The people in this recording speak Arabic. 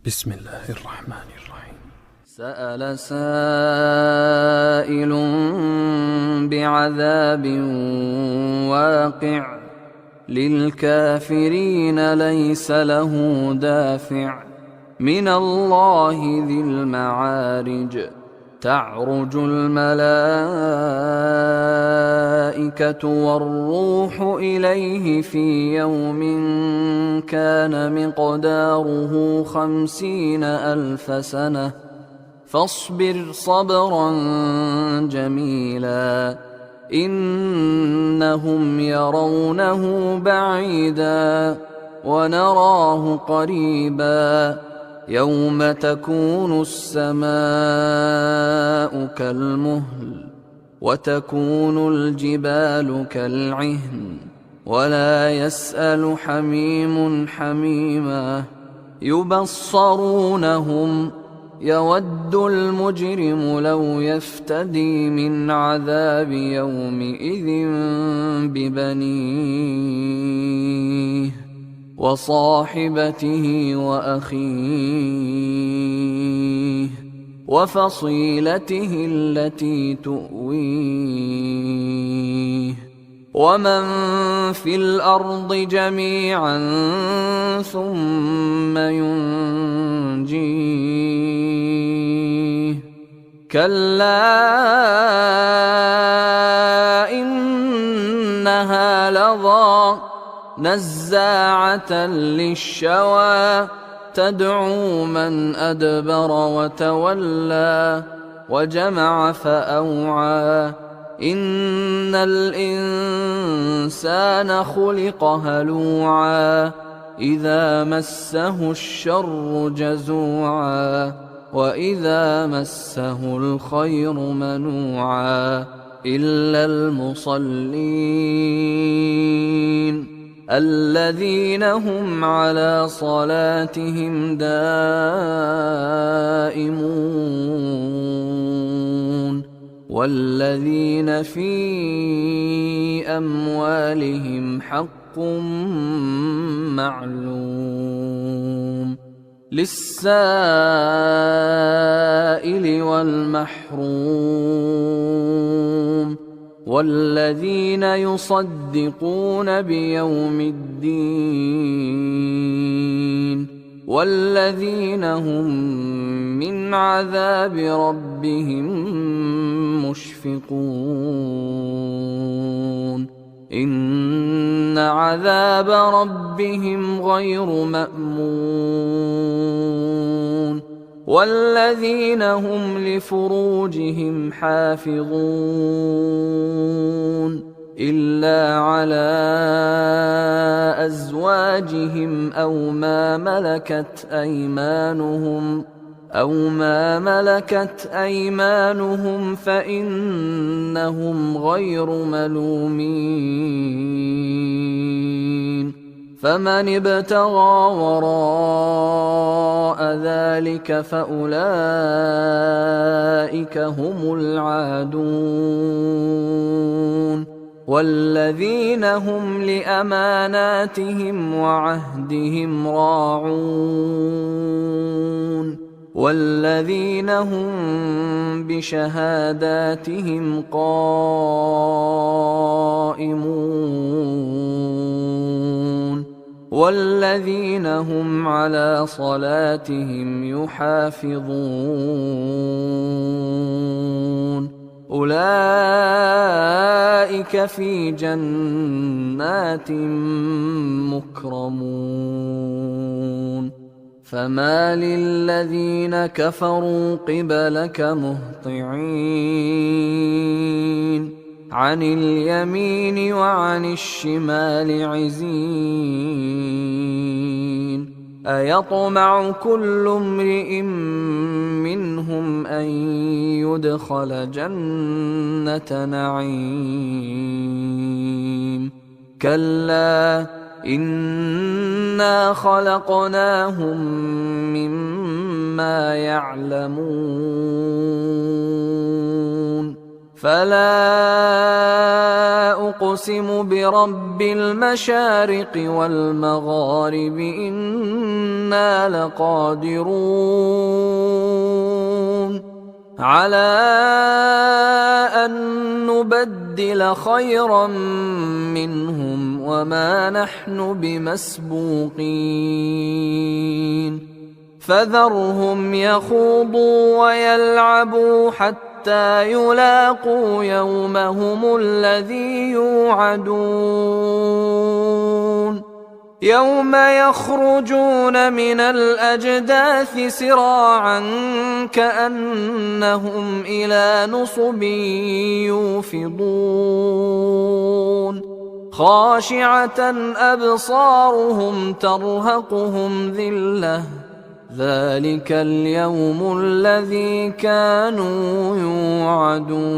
بسم الله الرحمن الرحيم. سأل سائل بعذاب واقع للكافرين ليس له دافع من الله ذي المعارج تعرج الملائكة والروح إليه في يوم كان مقداره 50,000 سنة فاصبر صبرا جميلا إنهم يرونه بعيدا ونراه قريبا يوم تكون السماء كالمهل وتكون الجبال كالعهن ولا يسأل حميم حميما يبصرونهم يود المجرم لو يفتدي من عذاب يومئذ ببنيه وصاحبته وأخيه وفصيلته التي تؤويه ومن في الأرض جميعا ثم ينجيه كلا إنها لظى نزاعة للشوى تدعو من أدبر وتولى وجمع فأوعى إن الإنسان خلق هلوعا إذا مسه الشر جزوعا وإذا مسه الخير منوعا إلا المصلين الذين هم على صلاتهم دائمون والذين في أموالهم حق معلوم للسائل والمحروم والذين يصدقون بيوم الدين والذين هم من عذاب ربهم مشفقون إن عذاب ربهم غير مأمون والذين هم لفروجهم حافظون إلا على أزواجهم أو ما ملكت أيمانهم فإنهم غير ملومين فمن ابتغى وراء ذلك فأولئك هم العادون والذين هم لأماناتهم وعهدهم راعون والذين هم بشهاداتهم قائمون والذين هم على صلاتهم يحافظون أولئك في جنات مكرمون فما للذين كفروا قبلك مهطعين عن اليمين وعن الشمال عزين أيطمع كل امرئ منهم أن يدخل جنة نعيم كلا إنا خلقناهم مما يعلمون فلا أقسم برب المشارق والمغارب إنا لقادرون على أن نبدل خيرا منهم وما نحن بمسبوقين فذرهم يخوضوا ويلعبوا حتى يلاقوا يومهم الذي يوعدون يوم يخرجون من الأجداث سراعا كأنهم إلى نصب يوفضون خاشعة أبصارهم ترهقهم ذلة ذلك اليوم الذي كانوا يوعدون